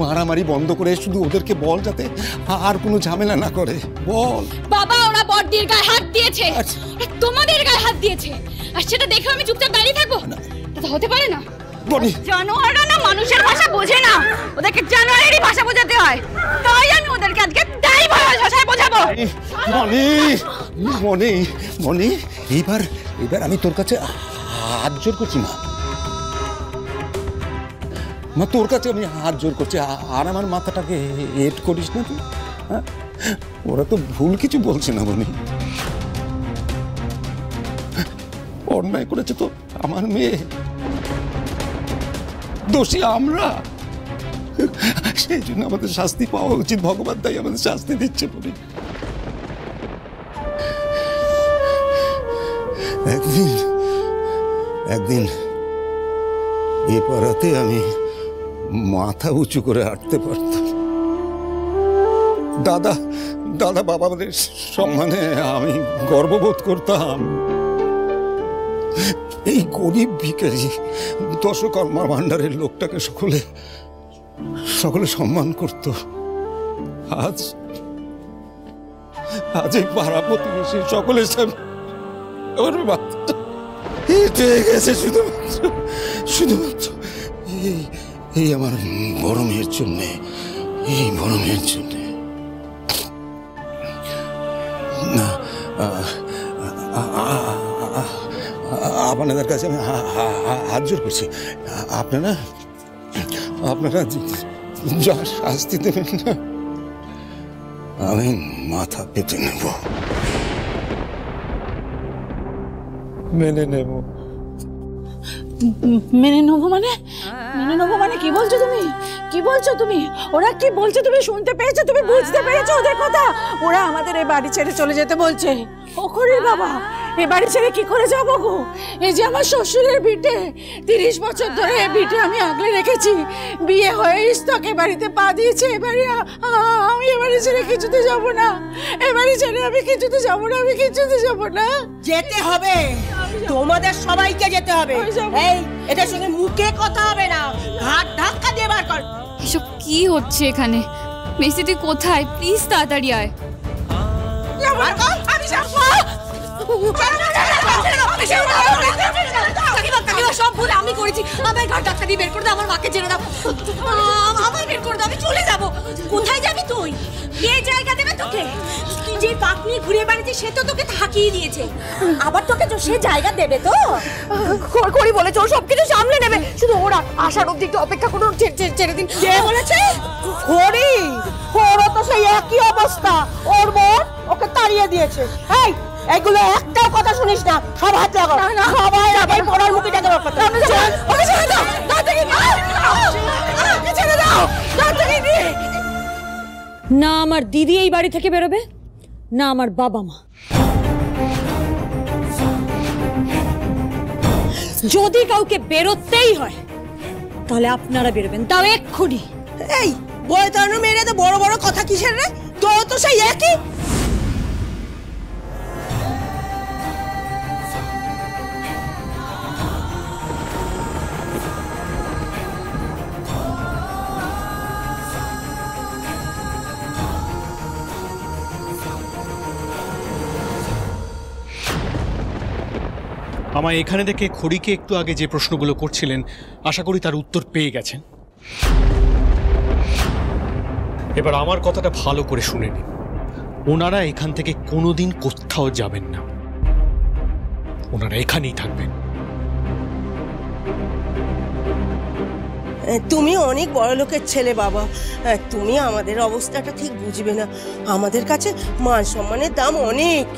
মারামারি বন্ধ করে শুধু ওদেরকে বল যাতে আর কোনো ঝামেলা না করে। বল বাবা, ওরা বড়দির গায়ে হাত দিয়েছে, তোমাদের গায়ে হাত দিয়েছে, আর সেটা দেখে আমি চুপচাপ দাঁড়িয়ে থাকবো? তা হতে পারে না। জানোয়াররা না মানুষের ভাষা বোঝে না, ওদেরকে জানোয়ারেরই ভাষা বোঝাতে হয়। তাই আমি ওদেরকে আজকে তাই ভাষায় বোঝাবো। মনি, এইবার আমি তোর কাছে হাত জোর করছি মা, তোর কাছে আমি হাত জোর করছি, আর আমার মাথাটাকে হেট করিস না তুই। ওরা তো ভুল কিছু বলছে না মনি, অন্যায় করেছে তো আমার মেয়ে, দোষী আমরা, সেই জন্য আমাদের শাস্তি পাওয়া উচিত। ভগবান তাই আমাদের শাস্তি দিচ্ছে বলি। একদিন এ পাড়াতে আমি মাথা উঁচু করে হাঁটতে পারতাম। দাদা বাবাদের সম্মানে আমি গর্ববোধ করতাম। এই গরিব ভিখারি দশকর্মা ভান্ডারের লোকটাকে সকলে সম্মান করত। আজ এই পাড়া প্রতিবেশী সকলের সামনে আমার বাচ্চাটা হেঁটে গেছে শুধুমাত্র এই আমার বড় মেয়ের জন্যে, এই বড় মেয়ের জন্যে। না, আপনাদের কাছে আমি হাত জোর করছি, আপনারা যা শাস্তি দেবেন না আমি মাথা পেতে নেব, মেনে নেব। মেনে নেবো মানে? মেনে নেবো মানে কি বলছো তুমি? কি বলছো তুমি? ওরা কি বলছে তুমি শুনতে পেয়েছো? তুমি বুঝতে পেরেছো ওদের কথা? ওরা আমাদের এই বাড়ি ছেড়ে চলে যেতে বলছে। ওরে বাবা, এই বাড়ি ছেড়ে কি করে যাবো গো? এই যে আমার শ্বশুরের ভিটে, 30 বছর ধরে এই ভিটে আমি আগলে রেখেছি, বিয়ে হয়ে ইস্তকে বাড়িতে পা দিয়েছে। এবারে আমি এ বাড়ি ছেড়ে কিছুতে যাবো না, এ বাড়ি ছেড়ে আমি কিছুতে যাবো না, আমি কিছুতে যাবো না। যেতে হবে, তোমাদের সবাইকে যেতে হবে। এই এটার সঙ্গে মুখে কথা হবে না, ঘাট ধাক্কা দিয়ে বার কর। এসব কি হচ্ছে এখানে? মেসি তুই কোথায়? প্লিজ তাড়াতাড়ি আয়। আমি যাবো। সব ভুল আমি করেছি, আমার ঘাট ধাক্কা দিয়ে বের করে দাও, আমার মাকে ছেড়ে দাও, আমায় বের করে দাও, আমি চলে যাবো। কোথায় যাবি তুই? কে জায়গা দেবে তোকে? তুই যে পাক নিয়ে ঘুরে বেড়াচ্ছিস সে তো তোকে থাকিয়ে দিয়েছে, আবার তোকে তো সে জায়গা দেবে? তো করি বলেছে ও সবকিছু সামলে নেবে, শুধু ওরা আসার অবধি একটু অপেক্ষা করুন, ছেড়ে দিন। কে বলেছে? খড়ি, ওরও তো সেই একই অবস্থা, ওর বোন ওকে তাড়িয়ে দিয়েছে। এই এগুলো একটাও কথা শুনিস না, সব হাত লাগাও, সবাই আগে পড়ার মুখিটাকে রক্ষা করো। ওকে ছেড়ে দাও, ছেড়ে দাও। না আমার দিদি এই বাড়ি থেকে বেরোবে, না আমার বাবা মা। যদি কাউকে বেরোতেই হয় তাহলে আপনারা বেরোবেন, তাও এক্ষুনি। এই বয়তানো মেরে তো বড় বড় কথা কিসের রে? তোর তো সেই একই। আমায় এখানে দেখে খড়িকে একটু আগে যে প্রশ্নগুলো করছিলেন আশা করি তার উত্তর পেয়ে গেছেন। এবার আমার কথাটা ভালো করে শুনে নিন, ওনারা এখান থেকে কোনোদিন কোথাও যাবেন না, ওনারা এখানেই থাকবেন। তুমি অনেক বড় লোকের ছেলে বাবা, তুমি আমাদের অবস্থাটা ঠিক বুঝবে না। আমাদের কাছে মান সম্মানের দাম অনেক।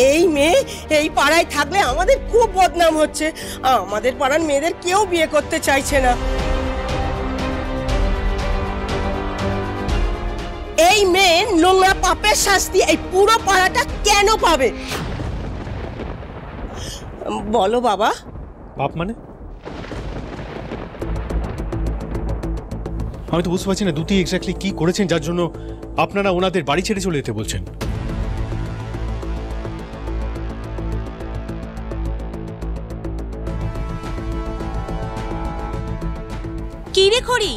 এই মেয়ে এই পাড়ায় থাকলে আমাদের খুব বদনাম হচ্ছে, আমাদের পাড়ার মেয়েদের কেউ বিয়ে করতে চাইছে না। এই মেয়ে নোংরা পাপের শাস্তি এই পুরো পাড়াটা কেন পাবে বলো বাবা? পাপ মানে? আমি তো বুঝতে পারছি না দুটি এক্স্যাক্টলি কি করেছেন যার জন্য আপনারা ওনাদের বাড়ি ছেড়ে চলে যেতে বলছেন। কি রে খড়ি,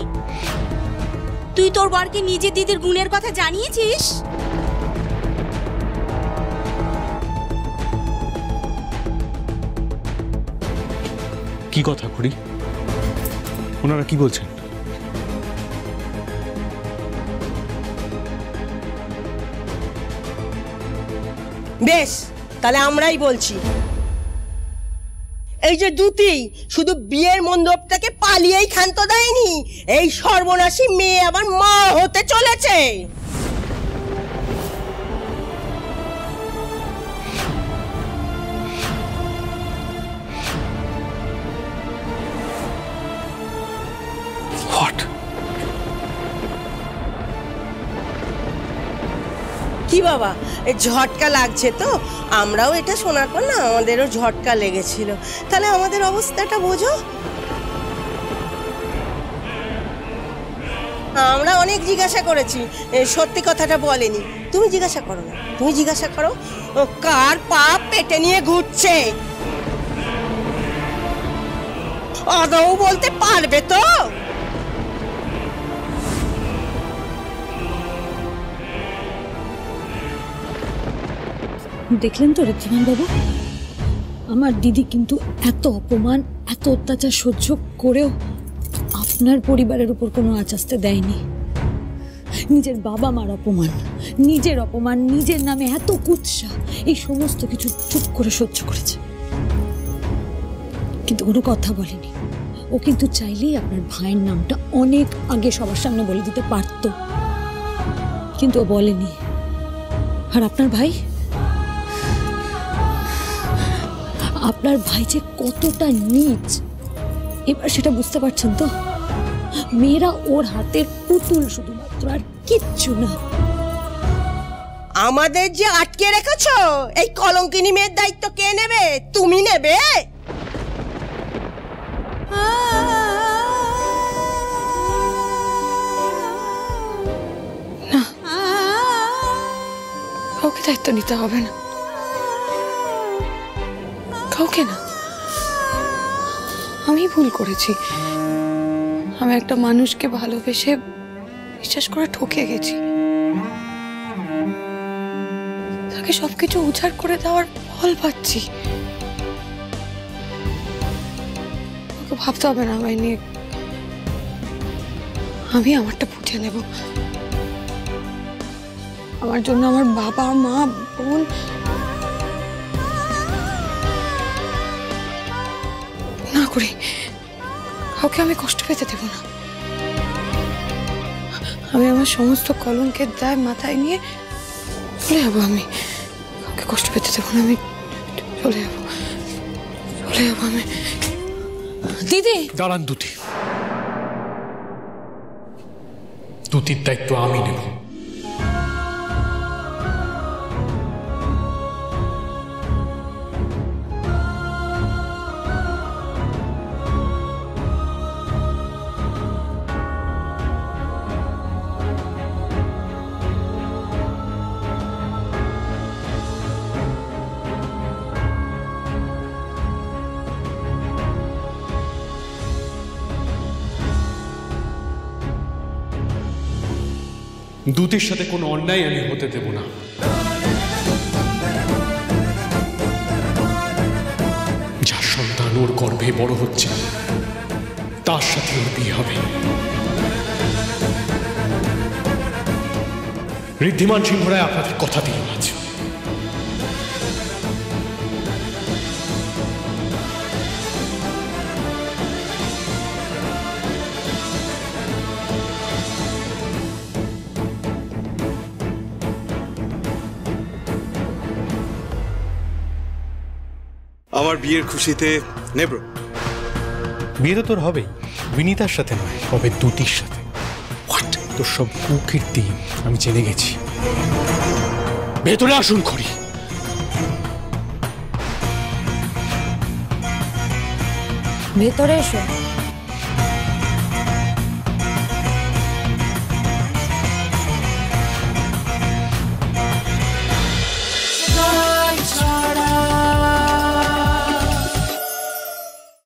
তুই তোর বরকে নিজের দিদির গুণের কথা জানিয়েছিস? কি কথা করি? ওনারা কি বলছেন? বেশ, তাহলে আমরাই বলছি। এই যে দুতি শুধু বিয়ের মণ্ডপটাকে পালিয়েই ক্ষান্ত দেয়নি, এই সর্বনাশী মেয়ে আবার মা হতে চলেছে। কি বাবা, ঝটকা লাগছে তো? আমরাও এটা শোনার পর না আমাদেরও ঝটকা লেগেছিল। তাহলে আমাদের অবস্থাটা বোঝো। আমরা অনেক জিজ্ঞাসা করেছি, সত্যি কথাটা বলেনি। তুমি জিজ্ঞাসা করো না, তুমি জিজ্ঞাসা করো কার পাপ পেটে নিয়ে ঘুরছে। আদৌ বলতে পারবে তো? দেখলেন তো ঋদ্ধিমান বাবু, আমার দিদি কিন্তু এত অপমান, এত অত্যাচার সহ্য করেও আপনার পরিবারের উপর কোনো আঁচ আসতে দেয়নি। নিজের বাবা মার অপমান, নিজের অপমান, নিজের নামে এত কুৎসা, এই সমস্ত কিছু চুপ করে সহ্য করেছে, কিন্তু কোনো কথা বলেনি। ও কিন্তু চাইলেই আপনার ভাইয়ের নামটা অনেক আগে সবার সামনে বলে দিতে পারত, কিন্তু ও বলেনি। আর আপনার ভাই, আপনার ভাই যে কতটা নীচ এবার সেটা বুঝতে পারছেন তো? মেয়েরা ওর হাতের পুতুল শুধুমাত্র, আর কিচ্ছু না। আমাদের যে আটকে রেখেছো, এই কলঙ্কিনী মেয়ের দায়িত্ব কে নেবে? তুমি নেবে? না, কাউকে দায়িত্ব নিতে হবে না, কাউকে না। আমি ভুল করেছি, আমি একটা মানুষকে ভালোবেসে বিশ্বাস করে ঠকে গেছি। তাকে সবকিছু উজাড় করে দেওয়ার ফল পাচ্ছি। ওকে ভাবতে হবে না আমায় নিয়ে, আমি আমারটা বুঝে নেব। আমার জন্য আমার বাবা মা বোন না করি, কাউকে আমি কষ্ট পেতে দেব না। আমি আমার সমস্ত কলঙ্কের দায় মাথায় নিয়ে চলে যাবো। আমি কাউকে কষ্ট পেতে দেব না, আমি চলে যাবো আমি। দিদি দাঁড়ান দুতি, দুতির দায়িত্ব আমি নেব। দুতির সাথে কোনো অন্যায় আমি হতে দেব না। যার সন্তান ওর গর্ভে বড় হচ্ছে তার সাথে ওর বিয়ে হবে। ঋদ্ধিমান সিংহ রায় আপনাদের কথা দিল আজ। আমার বিয়ের খুশিতে নেব্রো। বিয়ে তো তোর হবেই, বিনীতার সাথে নয়, হবে দুতির সাথে। তোর সব কুকীর্তি আমি জেনে গেছি। ভেতরে আসুন খড়ি। ভেতরে এসো।